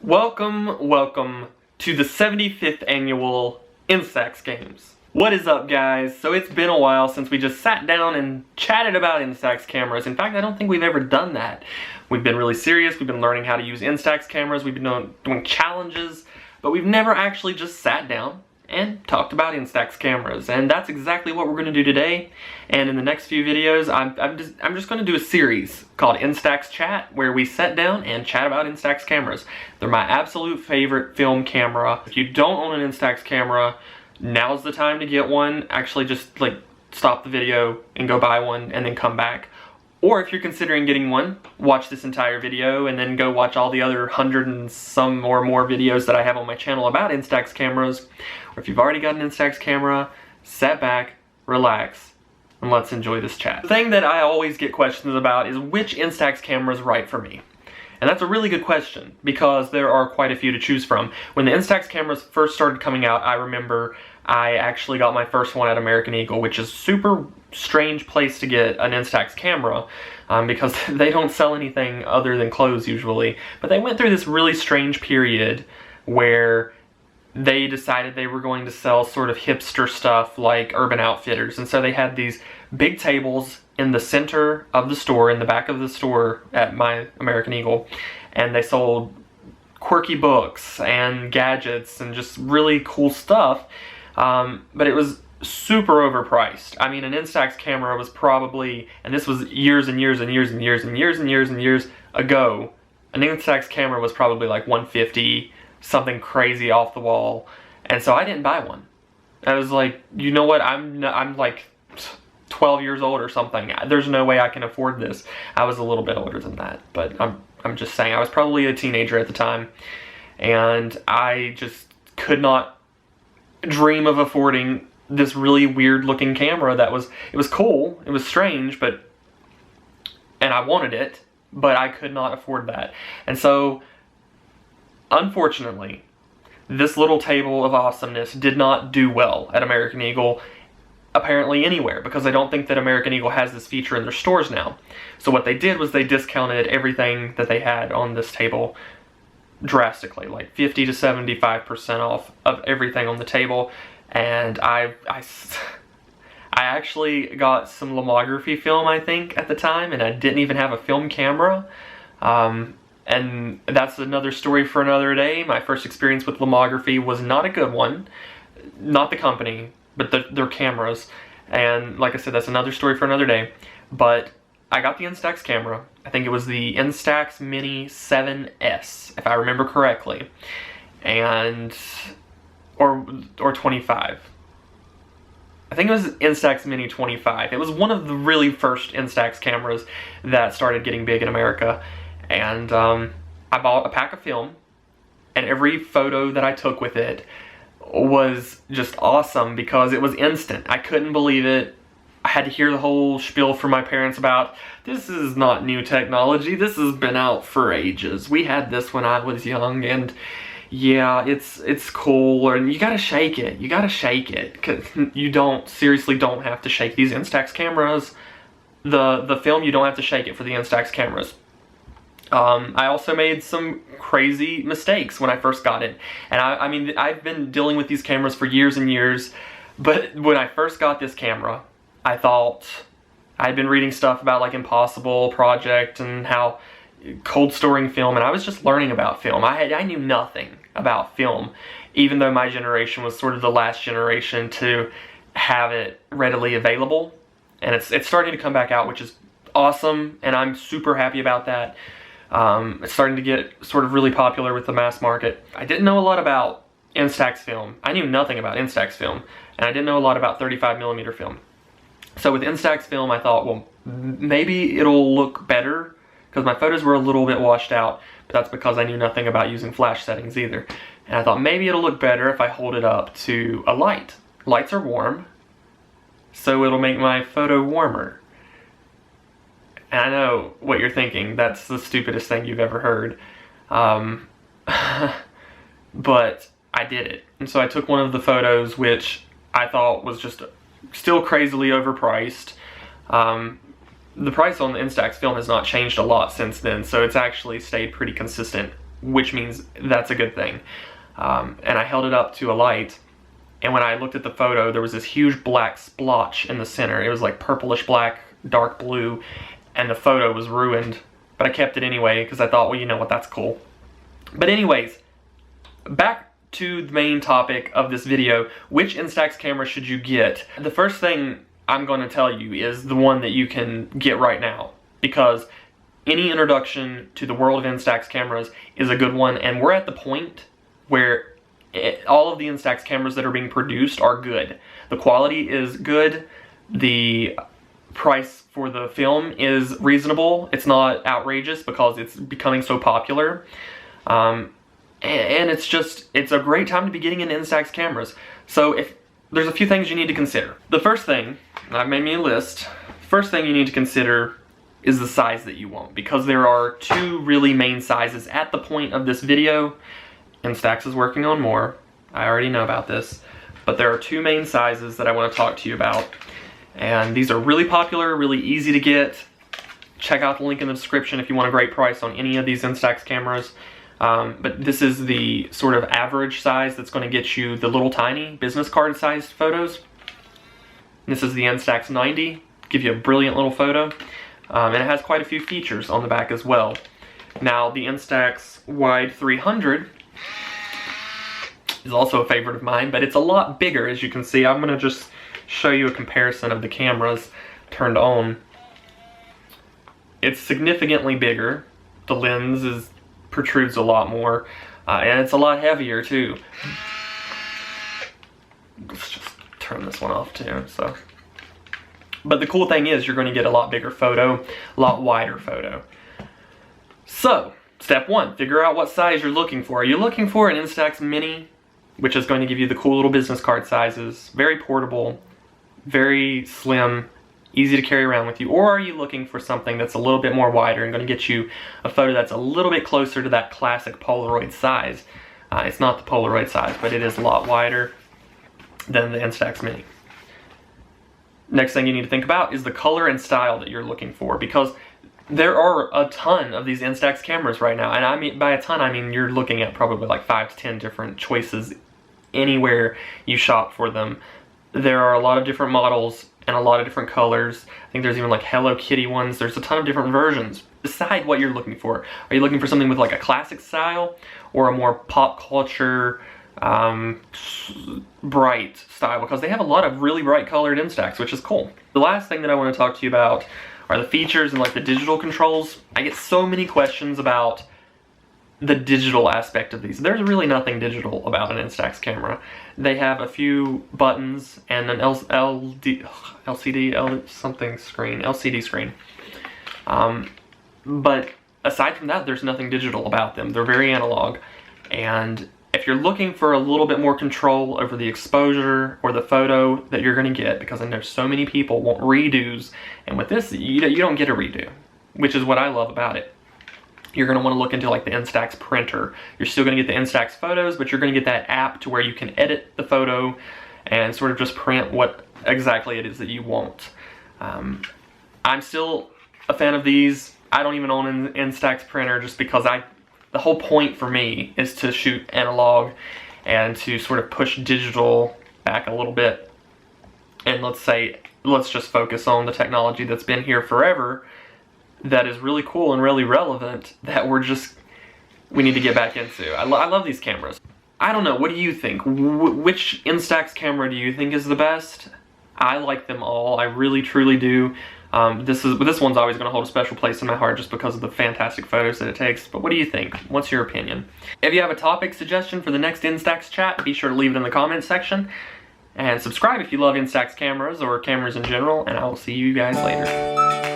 Welcome to the 75th annual Instax Games. What is up, guys? So it's been a while since we just sat down and chatted about Instax cameras. In fact, I don't think we've ever done that. We've been really serious, we've been learning how to use Instax cameras, we've been doing challenges, but we've never actually just sat down and talked about Instax cameras. And that's exactly what we're going to do today. And in the next few videos, I'm just going to do a series called Instax Chat, where we sit down and chat about Instax cameras. They're my absolute favorite film camera. If you don't own an Instax camera, now's the time to get one. Actually, just like stop the video and go buy one and then come back. Or if you're considering getting one, watch this entire video and then go watch all the other 100 and some or more videos that I have on my channel about Instax cameras. Or if you've already got an Instax camera, sit back, relax, and let's enjoy this chat. The thing that I always get questions about is which Instax camera is right for me. And that's a really good question because there are quite a few to choose from. When the Instax cameras first started coming out, I remember I actually got my first one at American Eagle, which is a super strange place to get an Instax camera because they don't sell anything other than clothes usually. But they went through this really strange period where they decided they were going to sell sort of hipster stuff like Urban Outfitters. And so they had these big tables in the center of the store, in the back of the store at my American Eagle, and they sold quirky books and gadgets and just really cool stuff, but it was super overpriced. I mean, an Instax camera was probably, and this was years and years and years and years and years and years and years ago, an Instax camera was probably like $150, something crazy off the wall, and so I didn't buy one. I was like, you know what, I'm like 12 years old or something. There's no way I can afford this. I was a little bit older than that, but I'm just saying I was probably a teenager at the time, and I just could not dream of affording this really weird looking camera that was, it was cool, it was strange, and I wanted it, but I could not afford that. And so, unfortunately, this little table of awesomeness did not do well at American Eagle, apparently anywhere, because I don't think that American Eagle has this feature in their stores now. So what they did was they discounted everything that they had on this table drastically, like 50 to 75% off of everything on the table. And I actually got some lomography film, I think, at the time, and I didn't even have a film camera. And that's another story for another day. My first experience with lomography was not a good one. Not the company, but their cameras. And like I said, that's another story for another day. But I got the Instax camera. I think it was the Instax Mini 7S, if I remember correctly. And, or 25. I think it was Instax Mini 25. It was one of the really first Instax cameras that started getting big in America. And I bought a pack of film, and every photo that I took with it was just awesome because it was instant. I couldn't believe it. I had to hear the whole spiel from my parents about, this is not new technology, this has been out for ages. We had this when I was young, and yeah, it's cool, and you gotta shake it. You gotta shake it, cause you seriously don't have to shake these Instax cameras. The film, you don't have to shake it for the Instax cameras. I also made some crazy mistakes when I first got it. And I mean, I've been dealing with these cameras for years and years, but when I first got this camera, I thought, I'd been reading stuff about like Impossible Project and how cold storing film, and I was just learning about film. I knew nothing about film, even though my generation was sort of the last generation to have it readily available. And it's starting to come back out, which is awesome, and I'm super happy about that. It's starting to get sort of really popular with the mass market. I didn't know a lot about Instax film. I knew nothing about Instax film, and I didn't know a lot about 35mm film. So with Instax film, I thought, well, maybe it'll look better, because my photos were a little bit washed out, but that's because I knew nothing about using flash settings either. And I thought maybe it'll look better if I hold it up to a light. Lights are warm, so it'll make my photo warmer. And I know what you're thinking, that's the stupidest thing you've ever heard. But I did it. And so I took one of the photos, which I thought was just still crazily overpriced. The price on the Instax film has not changed a lot since then, so it's actually stayed pretty consistent which means that's a good thing. And I held it up to a light, and when I looked at the photo, there was this huge black splotch in the center. It was like purplish black, dark blue, and the photo was ruined. But I kept it anyway because I thought, well, you know what, that's cool. But anyways, back to the main topic of this video, which Instax camera should you get? The first thing I'm going to tell you is the one that you can get right now, because any introduction to the world of Instax cameras is a good one, and we're at the point where all of the Instax cameras that are being produced are good. The quality is good, the price for the film is reasonable, it's not outrageous because it's becoming so popular. And it's a great time to be getting into Instax cameras. So there's a few things you need to consider. The first thing, and I've made me a list, first thing you need to consider is the size that you want, because there are two really main sizes at the point of this video. Instax is working on more, I already know about this, but there are two main sizes that I want to talk to you about. And these are really popular, really easy to get. Check out the link in the description if you want a great price on any of these Instax cameras. But this is the sort of average size that's going to get you the little tiny business card sized photos. This is the Instax 90, give you a brilliant little photo. And it has quite a few features on the back as well. Now the Instax Wide 300 is also a favorite of mine, but it's a lot bigger, as you can see. I'm going to just show you a comparison of the cameras turned on. It's significantly bigger. The lens protrudes a lot more, and it's a lot heavier too. Let's just turn this one off too. But the cool thing is you're going to get a lot bigger photo, a lot wider photo. So, step one, figure out what size you're looking for. Are you looking for an Instax Mini, which is going to give you the cool little business card sizes, very portable, very slim, easy to carry around with you? Or are you looking for something that's a little bit more wider and going to get you a photo that's a little bit closer to that classic Polaroid size? It's not the Polaroid size, but it is a lot wider than the Instax Mini. Next thing you need to think about is the color and style that you're looking for, because there are a ton of these Instax cameras right now, and I mean, by a ton, I mean you're looking at probably like 5 to 10 different choices anywhere you shop for them. There are a lot of different models and a lot of different colors. I think there's even like Hello Kitty ones. There's a ton of different versions. Decide what you're looking for. Are you looking for something with like a classic style, or a more pop culture, bright style? Because they have a lot of really bright colored Instax, which is cool. The last thing that I want to talk to you about are the features and like the digital controls. I get so many questions about the digital aspect of these. There's really nothing digital about an Instax camera. They have a few buttons and an LCD screen. But aside from that, there's nothing digital about them. They're very analog. And if you're looking for a little bit more control over the exposure or the photo that you're going to get, because I know so many people want redos, and with this, you don't get a redo, which is what I love about it. You're going to want to look into like the Instax printer. You're still going to get the Instax photos, but you're going to get that app to where you can edit the photo and sort of just print what exactly it is that you want. I'm still a fan of these. I don't even own an Instax printer just because the whole point for me is to shoot analog and to sort of push digital back a little bit. And let's just focus on the technology that's been here forever, that is really cool and really relevant, that we need to get back into. I love these cameras. I don't know, what do you think? Which Instax camera do you think is the best? I like them all, I really truly do. This one's always going to hold a special place in my heart just because of the fantastic photos that it takes. But what do you think? What's your opinion? If you have a topic suggestion for the next Instax chat, be sure to leave it in the comments section. And subscribe if you love Instax cameras or cameras in general, and I will see you guys later.